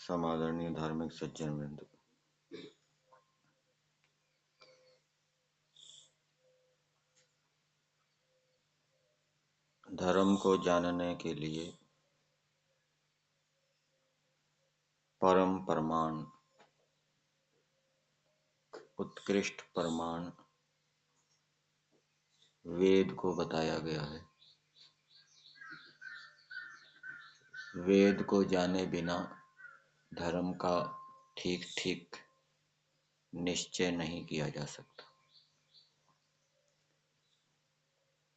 समादरणीय धार्मिक सज्जन वृंद, धर्म को जानने के लिए परम प्रमाण, उत्कृष्ट प्रमाण वेद को बताया गया है। वेद को जाने बिना धर्म का ठीक ठीक निश्चय नहीं किया जा सकता।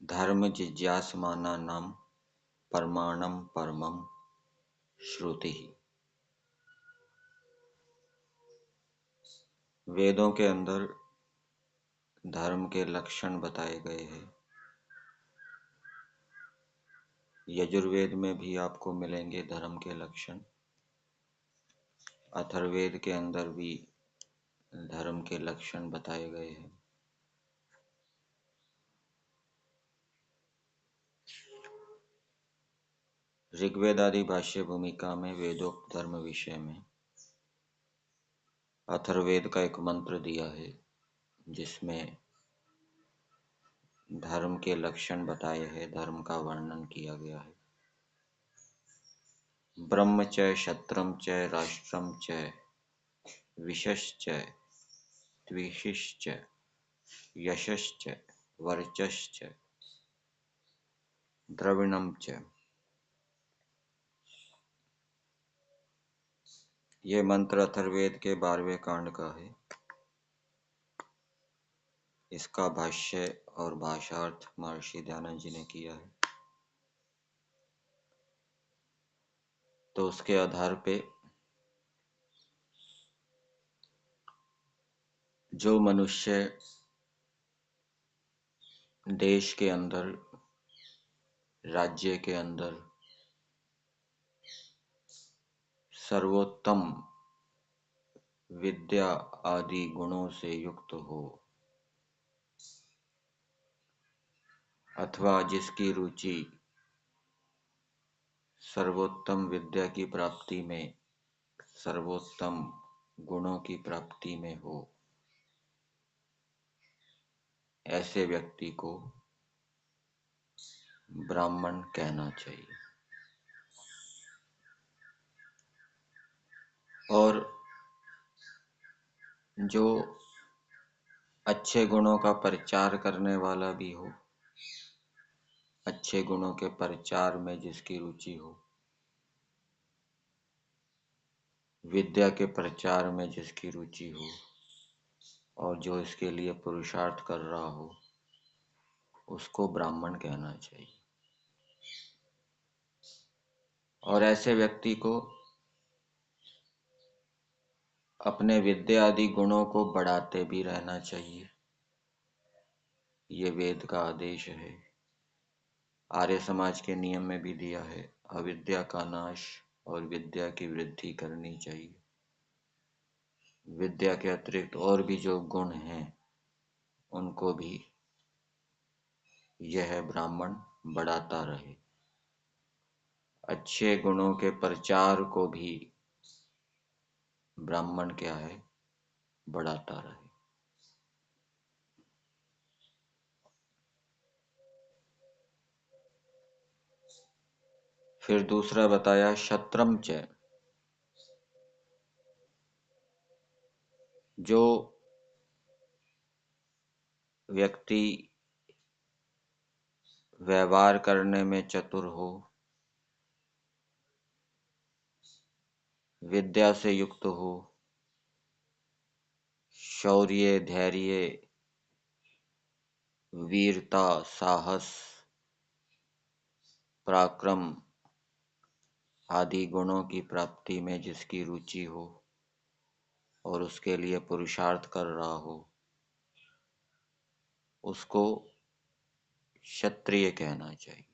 धर्म जिज्ञासमानानां प्रमाणम परमम श्रुति। वेदों के अंदर धर्म के लक्षण बताए गए हैं। यजुर्वेद में भी आपको मिलेंगे धर्म के लक्षण। अथर्ववेद के अंदर भी धर्म के लक्षण बताए गए हैं। ऋग्वेद आदि भाष्य भूमिका में वेदोक्त धर्म विषय में अथर्ववेद का एक मंत्र दिया है जिसमें धर्म के लक्षण बताए हैं, धर्म का वर्णन किया गया है। ब्रह्म च क्षत्रम च राष्ट्रम च विशश्च द्विषिश्च यशश्च वर्चश्च द्रविणम च। ये मंत्र अथर्ववेद के 12वें कांड का है। इसका भाष्य और भाषार्थ महर्षि दयानंद जी ने किया है। तो उसके आधार पे जो मनुष्य देश के अंदर, राज्य के अंदर सर्वोत्तम विद्या आदि गुणों से युक्त हो अथवा जिसकी रुचि सर्वोत्तम विद्या की प्राप्ति में, सर्वोत्तम गुणों की प्राप्ति में हो, ऐसे व्यक्ति को ब्राह्मण कहना चाहिए। और जो अच्छे गुणों का प्रचार करने वाला भी हो, अच्छे गुणों के प्रचार में जिसकी रुचि हो, विद्या के प्रचार में जिसकी रुचि हो और जो इसके लिए पुरुषार्थ कर रहा हो, उसको ब्राह्मण कहना चाहिए। और ऐसे व्यक्ति को अपने विद्या आदि गुणों को बढ़ाते भी रहना चाहिए। ये वेद का आदेश है। आर्य समाज के नियम में भी दिया है, अविद्या का नाश और विद्या की वृद्धि करनी चाहिए। विद्या के अतिरिक्त और भी जो गुण हैं उनको भी यह ब्राह्मण बढ़ाता रहे। अच्छे गुणों के प्रचार को भी ब्राह्मण क्या है, बढ़ाता रहे। फिर दूसरा बताया क्षत्रम च, जो व्यक्ति व्यवहार करने में चतुर हो, विद्या से युक्त हो, शौर्य, धैर्य, वीरता, साहस, पराक्रम आदि गुणों की प्राप्ति में जिसकी रुचि हो और उसके लिए पुरुषार्थ कर रहा हो, उसको क्षत्रिय कहना चाहिए।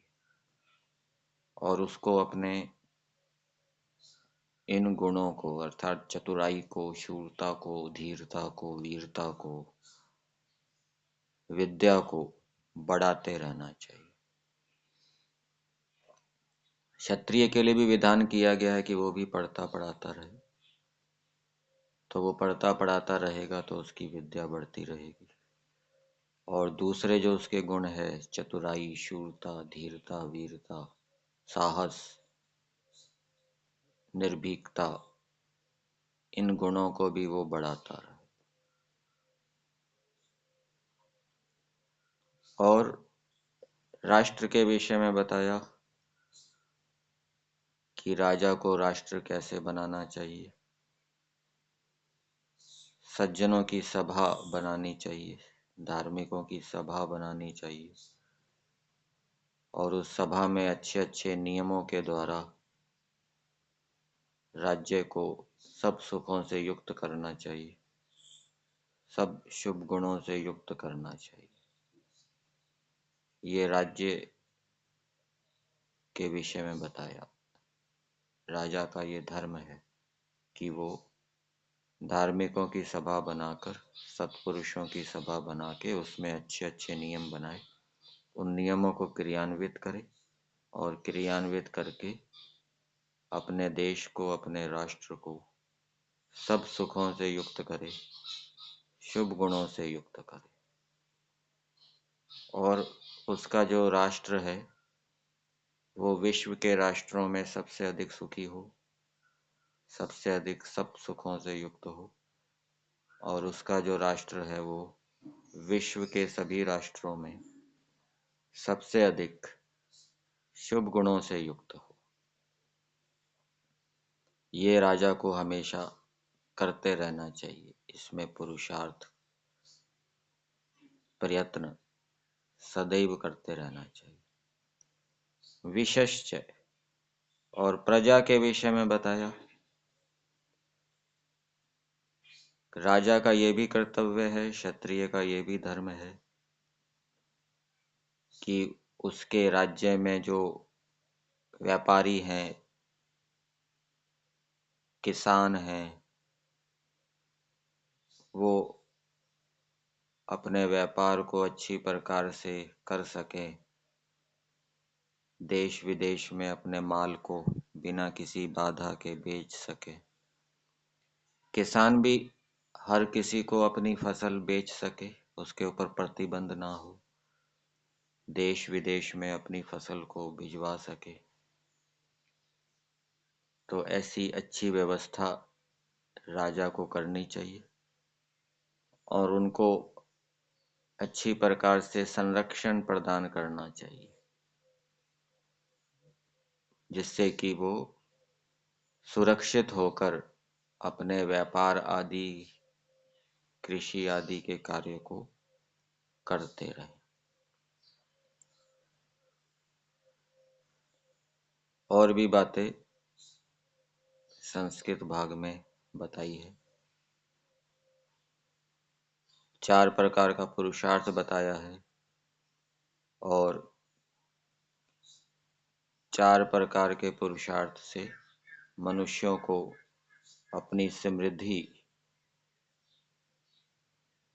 और उसको अपने इन गुणों को अर्थात चतुराई को, शूरता को, धीरता को, वीरता को, विद्या को बढ़ाते रहना चाहिए। क्षत्रिय के लिए भी विधान किया गया है कि वो भी पढ़ता पढ़ाता रहे। तो वो पढ़ता पढ़ाता रहेगा तो उसकी विद्या बढ़ती रहेगी। और दूसरे जो उसके गुण है, चतुराई, शूरता, धीरता, वीरता, साहस, निर्भीकता, इन गुणों को भी वो बढ़ाता रहे। और राष्ट्र के विषय में बताया कि राजा को राष्ट्र कैसे बनाना चाहिए। सज्जनों की सभा बनानी चाहिए, धार्मिकों की सभा बनानी चाहिए, और उस सभा में अच्छे अच्छे नियमों के द्वारा राज्य को सब सुखों से युक्त करना चाहिए, सब शुभ गुणों से युक्त करना चाहिए। ये राज्य के विषय में बताया। राजा का ये धर्म है कि वो धार्मिकों की सभा बनाकर, सत्पुरुषों की सभा बना के उसमें अच्छे अच्छे नियम बनाए, उन नियमों को क्रियान्वित करे, और क्रियान्वित करके अपने देश को, अपने राष्ट्र को सब सुखों से युक्त करे, शुभ गुणों से युक्त करे, और उसका जो राष्ट्र है वो विश्व के राष्ट्रों में सबसे अधिक सुखी हो, सबसे अधिक सब सुखों से युक्त हो, और उसका जो राष्ट्र है वो विश्व के सभी राष्ट्रों में सबसे अधिक शुभ गुणों से युक्त हो। ये राजा को हमेशा करते रहना चाहिए। इसमें पुरुषार्थ, प्रयत्न सदैव करते रहना चाहिए। विशश्च, और प्रजा के विषय में बताया, राजा का ये भी कर्तव्य है, क्षत्रिय का ये भी धर्म है कि उसके राज्य में जो व्यापारी हैं, किसान हैं, वो अपने व्यापार को अच्छी प्रकार से कर सकें, देश विदेश में अपने माल को बिना किसी बाधा के बेच सके। किसान भी हर किसी को अपनी फसल बेच सके, उसके ऊपर प्रतिबंध ना हो, देश विदेश में अपनी फसल को भिजवा सके। तो ऐसी अच्छी व्यवस्था राजा को करनी चाहिए, और उनको अच्छी प्रकार से संरक्षण प्रदान करना चाहिए, जिससे कि वो सुरक्षित होकर अपने व्यापार आदि, कृषि आदि के कार्य को करते रहे। और भी बातें संस्कृत भाग में बताई है। 4 प्रकार का पुरुषार्थ बताया है, और 4 प्रकार के पुरुषार्थ से मनुष्यों को अपनी समृद्धि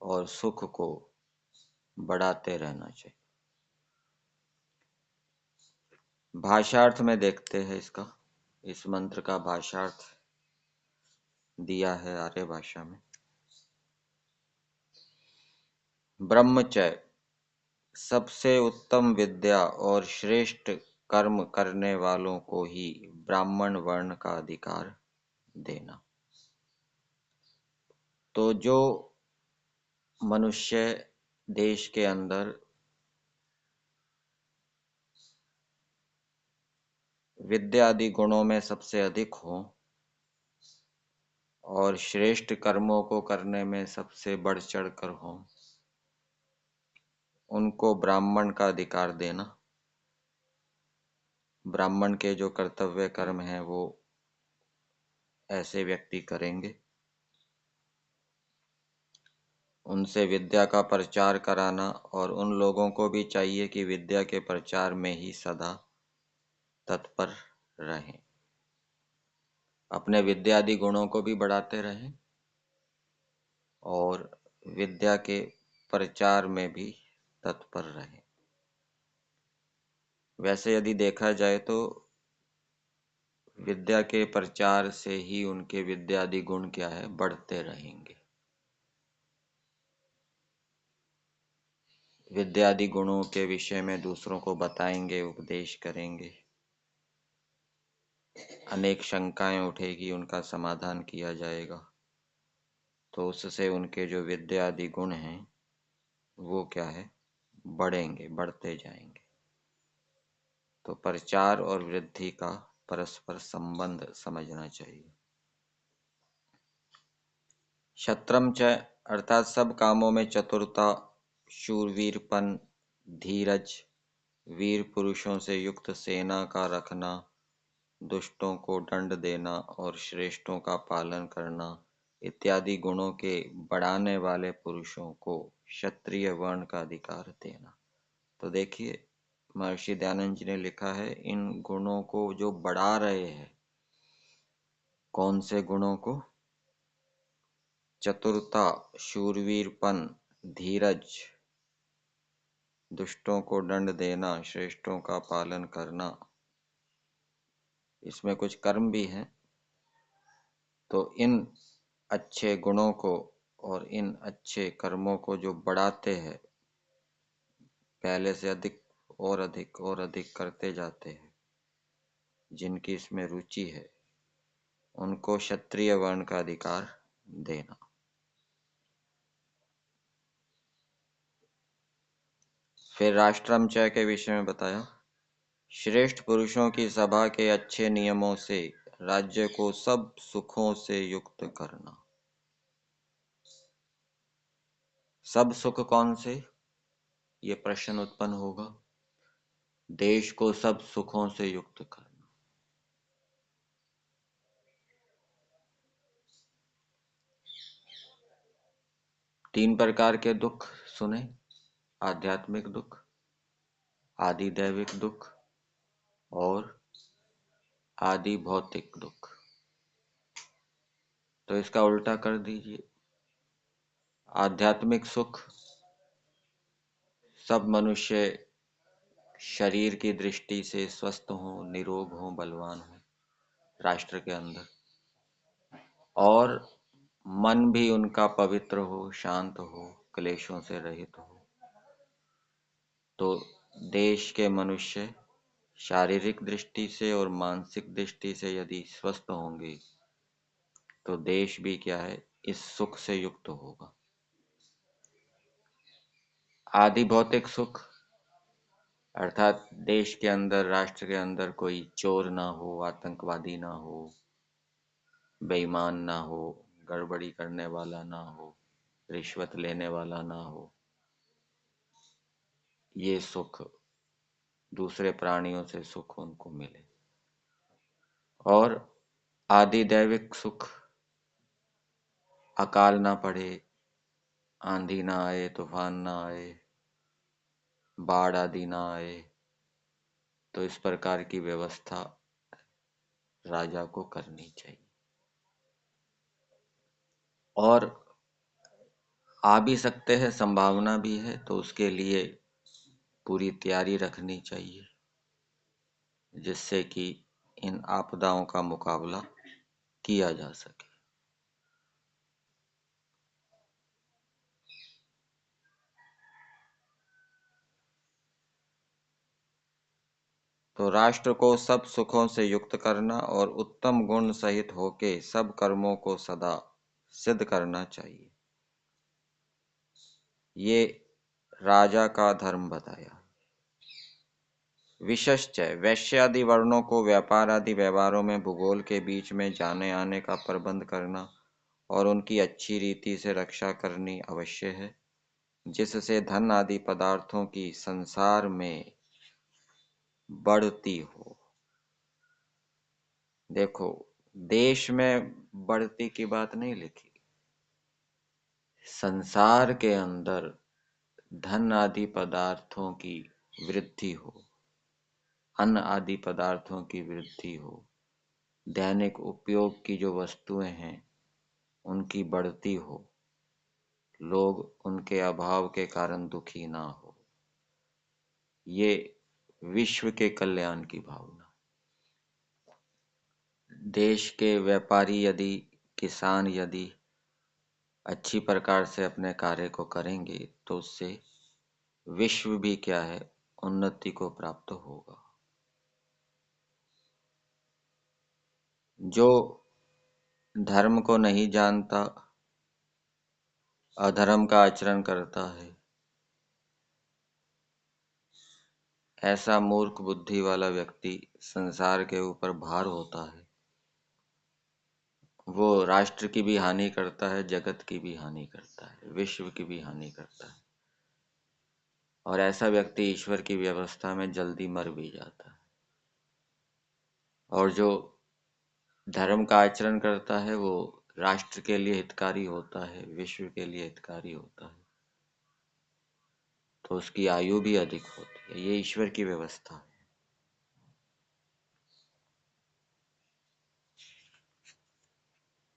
और सुख को बढ़ाते रहना चाहिए। भाषार्थ में देखते हैं इसका। इस मंत्र का भाषार्थ दिया है आर्य भाषा में। ब्रह्मचर्य, सबसे उत्तम विद्या और श्रेष्ठ कर्म करने वालों को ही ब्राह्मण वर्ण का अधिकार देना। तो जो मनुष्य देश के अंदर विद्या आदि गुणों में सबसे अधिक हो और श्रेष्ठ कर्मों को करने में सबसे बढ़ चढ़ कर हो, उनको ब्राह्मण का अधिकार देना। ब्राह्मण के जो कर्तव्य कर्म हैं वो ऐसे व्यक्ति करेंगे। उनसे विद्या का प्रचार कराना, और उन लोगों को भी चाहिए कि विद्या के प्रचार में ही सदा तत्पर रहें, अपने विद्यादि गुणों को भी बढ़ाते रहें और विद्या के प्रचार में भी तत्पर रहें। वैसे यदि देखा जाए तो विद्या के प्रचार से ही उनके विद्यादि गुण क्या है, बढ़ते रहेंगे। विद्यादि गुणों के विषय में दूसरों को बताएंगे, उपदेश करेंगे, अनेक शंकाएं उठेगी, उनका समाधान किया जाएगा, तो उससे उनके जो विद्यादि गुण हैं वो क्या है, बढ़ेंगे, बढ़ते जाएंगे। तो प्रचार और वृद्धि का परस्पर संबंध समझना चाहिए। क्षत्रम च अर्थात सब कामों में चतुरता, शूरवीरपन, धीरज, वीर पुरुषों से युक्त सेना का रखना, दुष्टों को दंड देना और श्रेष्ठों का पालन करना इत्यादि गुणों के बढ़ाने वाले पुरुषों को क्षत्रिय वर्ण का अधिकार देना। तो देखिए, महर्षि दयानंद जी ने लिखा है, इन गुणों को जो बढ़ा रहे हैं, कौन से गुणों को, चतुरता, शूरवीरपन, धीरज, दुष्टों को दंड देना, श्रेष्ठों का पालन करना, इसमें कुछ कर्म भी हैं। तो इन अच्छे गुणों को और इन अच्छे कर्मों को जो बढ़ाते हैं, पहले से अधिक और अधिक और अधिक करते जाते हैं, जिनकी इसमें रुचि है, उनको क्षत्रिय वर्ण का अधिकार देना। फिर राष्ट्रमचय के विषय में बताया, श्रेष्ठ पुरुषों की सभा के अच्छे नियमों से राज्य को सब सुखों से युक्त करना। सब सुख कौन से, ये प्रश्न उत्पन्न होगा। देश को सब सुखों से युक्त करना। तीन प्रकार के दुख सुने, आध्यात्मिक दुख, आदि दैविक दुख और आदि भौतिक दुख। तो इसका उल्टा कर दीजिए। आध्यात्मिक सुख, सब मनुष्य शरीर की दृष्टि से स्वस्थ हो, निरोग हो, बलवान हो राष्ट्र के अंदर, और मन भी उनका पवित्र हो, शांत हो, क्लेशों से रहित हो। तो देश के मनुष्य शारीरिक दृष्टि से और मानसिक दृष्टि से यदि स्वस्थ होंगे तो देश भी क्या है, इस सुख से युक्त होगा। आदि भौतिक सुख अर्थात देश के अंदर, राष्ट्र के अंदर कोई चोर ना हो, आतंकवादी ना हो, बेईमान ना हो, गड़बड़ी करने वाला ना हो, रिश्वत लेने वाला ना हो, ये सुख, दूसरे प्राणियों से सुख उनको मिले। और आदि दैविक सुख, अकाल ना पड़े, आंधी ना आए, तूफान ना आए, बाढ़ आदि ना आए, तो इस प्रकार की व्यवस्था राजा को करनी चाहिए। और आ भी सकते हैं, संभावना भी है, तो उसके लिए पूरी तैयारी रखनी चाहिए, जिससे कि इन आपदाओं का मुकाबला किया जा सके। तो राष्ट्र को सब सुखों से युक्त करना और उत्तम गुण सहित होके सब कर्मों को सदा सिद्ध करना चाहिए, ये राजा का धर्म बताया। विशश्च, वैश्य आदि वर्णों को व्यापार आदि व्यवहारों में भूगोल के बीच में जाने आने का प्रबंध करना और उनकी अच्छी रीति से रक्षा करनी अवश्य है, जिससे धन आदि पदार्थों की संसार में बढ़ती हो। देखो, देश में बढ़ती की बात नहीं लिखी, संसार के अंदर धन आदि पदार्थों की वृद्धि हो, अन्न आदि पदार्थों की वृद्धि हो, दैनिक उपयोग की जो वस्तुएं हैं उनकी बढ़ती हो, लोग उनके अभाव के कारण दुखी ना हो, ये विश्व के कल्याण की भावना। देश के व्यापारी यदि, किसान यदि अच्छी प्रकार से अपने कार्य को करेंगे तो उससे विश्व भी क्या है, उन्नति को प्राप्त होगा। जो धर्म को नहीं जानता, अधर्म का आचरण करता है, ऐसा मूर्ख बुद्धि वाला व्यक्ति संसार के ऊपर भार होता है। वो राष्ट्र की भी हानि करता है, जगत की भी हानि करता है, विश्व की भी हानि करता है। और ऐसा व्यक्ति ईश्वर की व्यवस्था में जल्दी मर भी जाता है। और जो धर्म का आचरण करता है वो राष्ट्र के लिए हितकारी होता है, विश्व के लिए हितकारी होता है, तो उसकी आयु भी अधिक होती है। ये ईश्वर की व्यवस्था है।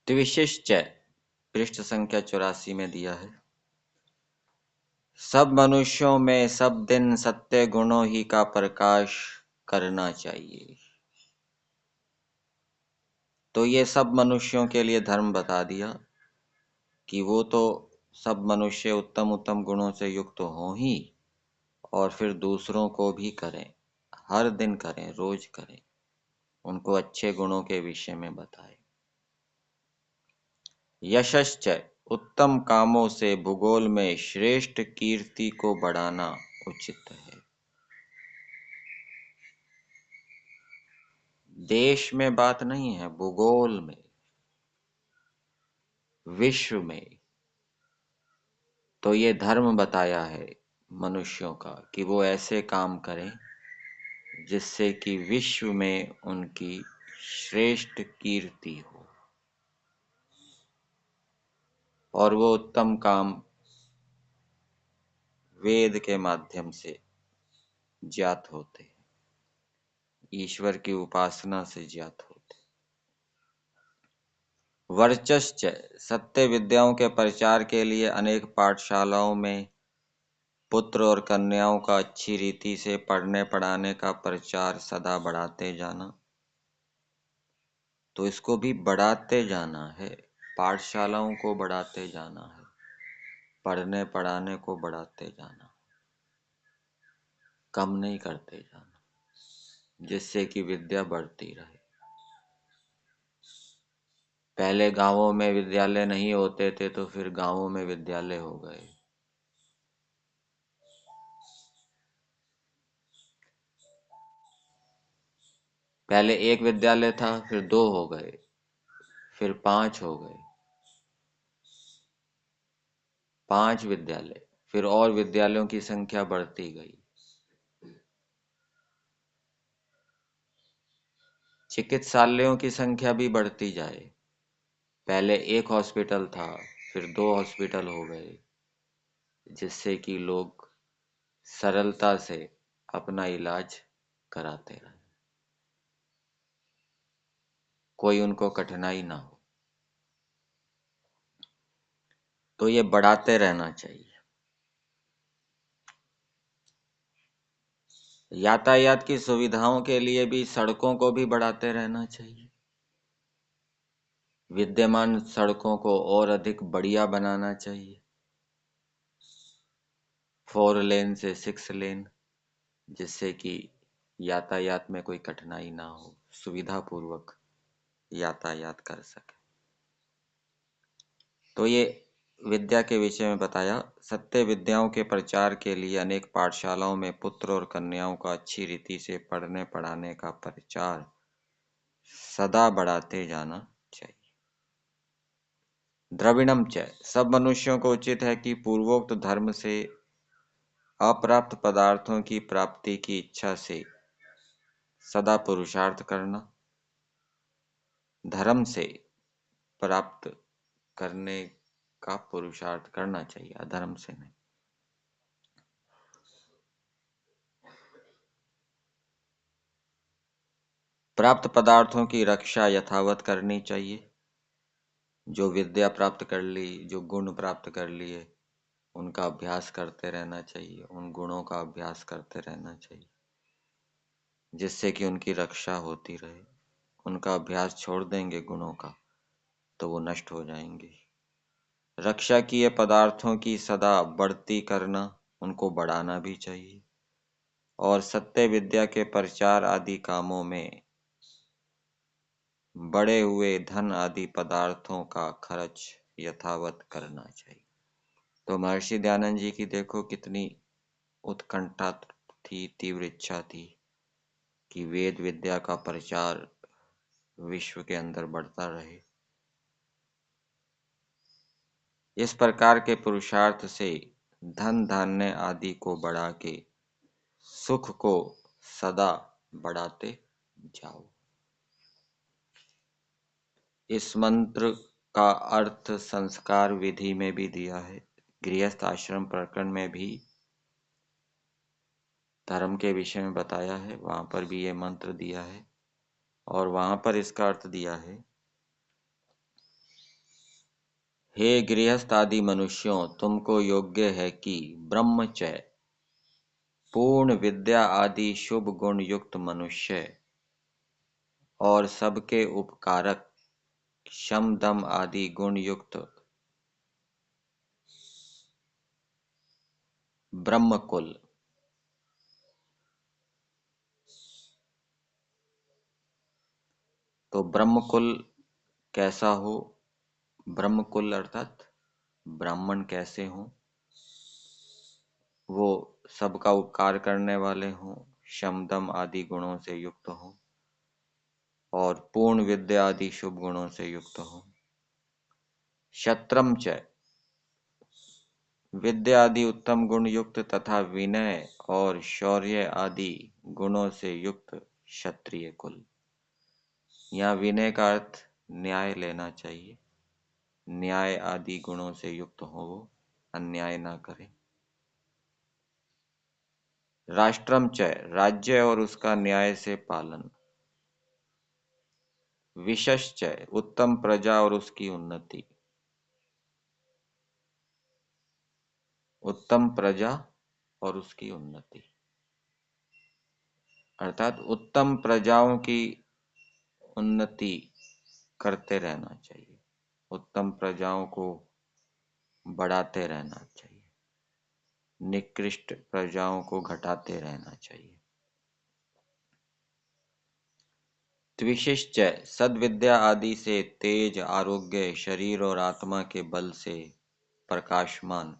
त्रिविशिष्ट पृष्ठ संख्या 84 में दिया है, सब मनुष्यों में सब दिन सत्य गुणों ही का प्रकाश करना चाहिए। तो ये सब मनुष्यों के लिए धर्म बता दिया कि वो तो सब मनुष्य उत्तम उत्तम गुणों से युक्त हों ही, और फिर दूसरों को भी करें, हर दिन करें, रोज करें, उनको अच्छे गुणों के विषय में बताएं। यशश्च उत्तम कामों से भूगोल में श्रेष्ठ कीर्ति को बढ़ाना उचित है। देश में बात नहीं है, भूगोल में, विश्व में। तो ये धर्म बताया है मनुष्यों का कि वो ऐसे काम करें जिससे कि विश्व में उनकी श्रेष्ठ कीर्ति हो, और वो उत्तम काम वेद के माध्यम से ज्ञात होते, ईश्वर की उपासना से ज्ञात होते। वर्चस्च सत्य विद्याओं के प्रचार के लिए अनेक पाठशालाओं में पुत्र और कन्याओं का अच्छी रीति से पढ़ने पढ़ाने का प्रचार सदा बढ़ाते जाना। तो इसको भी बढ़ाते जाना है, पाठशालाओं को बढ़ाते जाना है, पढ़ने पढ़ाने को बढ़ाते जाना, कम नहीं करते जाना, जिससे कि विद्या बढ़ती रहे। पहले गांवों में विद्यालय नहीं होते थे तो फिर गांवों में विद्यालय हो गए। पहले एक विद्यालय था, फिर दो हो गए, फिर पांच हो गए, पांच विद्यालय, फिर और विद्यालयों की संख्या बढ़ती गई। चिकित्सालयों की संख्या भी बढ़ती जाए। पहले एक हॉस्पिटल था, फिर दो हॉस्पिटल हो गए, जिससे कि लोग सरलता से अपना इलाज कराते रहे, कोई उनको कठिनाई ना हो। तो ये बढ़ाते रहना चाहिए। यातायात की सुविधाओं के लिए भी सड़कों को भी बढ़ाते रहना चाहिए। विद्यमान सड़कों को और अधिक बढ़िया बनाना चाहिए, 4 लेन से 6 लेन, जिससे कि यातायात में कोई कठिनाई ना हो, सुविधा पूर्वक यातायात कर सके। तो ये विद्या के विषय में बताया। सत्य विद्याओं के प्रचार के लिए अनेक पाठशालाओं में पुत्र और कन्याओं का अच्छी रीति से पढ़ने पढ़ाने का प्रचार सदा बढ़ाते जाना चाहिए। द्रविणम च सब मनुष्यों को उचित है कि पूर्वोक्त धर्म से अप्राप्त पदार्थों की प्राप्ति की इच्छा से सदा पुरुषार्थ करना, धर्म से प्राप्त करने का पुरुषार्थ करना चाहिए, अधर्म से नहीं। प्राप्त पदार्थों की रक्षा यथावत करनी चाहिए। जो विद्या प्राप्त कर ली, जो गुण प्राप्त कर लिए, उनका अभ्यास करते रहना चाहिए, उन गुणों का अभ्यास करते रहना चाहिए, जिससे कि उनकी रक्षा होती रहे। उनका अभ्यास छोड़ देंगे गुणों का तो वो नष्ट हो जाएंगे। रक्षा किए पदार्थों की सदा बढ़ती करना, उनको बढ़ाना भी चाहिए। और सत्य विद्या के प्रचार आदि कामों में बढ़े हुए धन आदि पदार्थों का खर्च यथावत करना चाहिए। तो महर्षि दयानंद जी की देखो कितनी उत्कंठा थी, तीव्र इच्छा थी कि वेद विद्या का प्रचार विश्व के अंदर बढ़ता रहे। इस प्रकार के पुरुषार्थ से धन धान्य आदि को बढ़ा के सुख को सदा बढ़ाते जाओ। इस मंत्र का अर्थ संस्कार विधि में भी दिया है। गृहस्थ आश्रम प्रकरण में भी धर्म के विषय में बताया है, वहां पर भी ये मंत्र दिया है। और वहां पर इसका अर्थ दिया है, हे गृहस्थ आदि मनुष्यों, तुमको योग्य है कि ब्रह्मचर्य, पूर्ण विद्या आदि शुभ गुण युक्त मनुष्य और सबके उपकारक शम दम आदि गुण युक्त ब्रह्मकुल। तो ब्रह्मकुल कैसा हो? ब्रह्मकुल अर्थात ब्राह्मण कैसे हों? वो सबका उपकार करने वाले हों, शमदम आदि गुणों से युक्त हों और पूर्ण विद्या आदि शुभ गुणों से युक्त हों। शत्रम च, विद्या आदि उत्तम गुण युक्त तथा विनय और शौर्य आदि गुणों से युक्त क्षत्रिय कुल। यहाँ विनय का अर्थ न्याय लेना चाहिए। न्याय आदि गुणों से युक्त हो, वो अन्याय ना करें। राष्ट्रम च, राज्य और उसका न्याय से पालन। विशश्च, उत्तम प्रजा और उसकी उन्नति। उत्तम प्रजा और उसकी उन्नति अर्थात उत्तम प्रजाओं की उन्नति करते रहना चाहिए, उत्तम प्रजाओं को बढ़ाते रहना चाहिए, निकृष्ट प्रजाओं को घटाते रहना चाहिए। द्विशिश्च, सद्विद्या आदि से तेज, आरोग्य, शरीर और आत्मा के बल से प्रकाशमान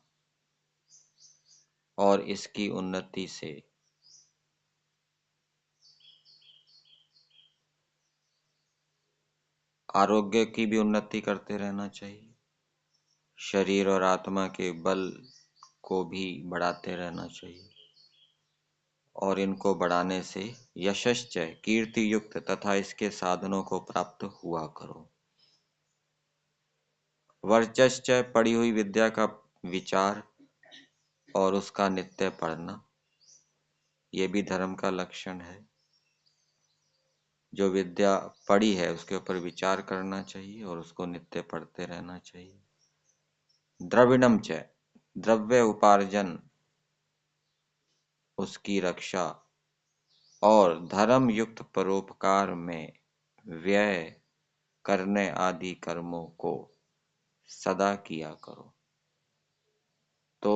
और इसकी उन्नति से आरोग्य की भी उन्नति करते रहना चाहिए, शरीर और आत्मा के बल को भी बढ़ाते रहना चाहिए और इनको बढ़ाने से यशश्च, कीर्ति युक्त तथा इसके साधनों को प्राप्त हुआ करो। वर्चश्च, पढ़ी हुई विद्या का विचार और उसका नित्य पढ़ना, ये भी धर्म का लक्षण है। जो विद्या पढ़ी है उसके ऊपर विचार करना चाहिए और उसको नित्य पढ़ते रहना चाहिए। द्रविणम च, द्रव्य उपार्जन, उसकी रक्षा और धर्म युक्त परोपकार में व्यय करने आदि कर्मों को सदा किया करो। तो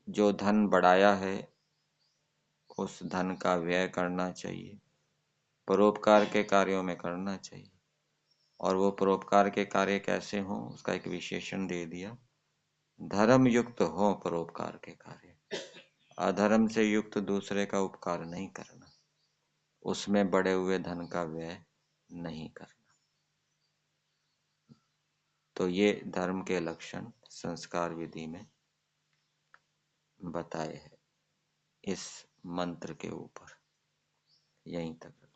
जो धन बढ़ाया है उस धन का व्यय करना चाहिए, परोपकार के कार्यों में करना चाहिए। और वो परोपकार के कार्य कैसे हों उसका एक विशेषण दे दिया, धर्म युक्त हो परोपकार के कार्य, अधर्म से युक्त दूसरे का उपकार नहीं करना, उसमें बढ़े हुए धन का व्यय नहीं करना। तो ये धर्म के लक्षण संस्कार विधि में बताए हैं इस मंत्र के ऊपर। यहीं तक।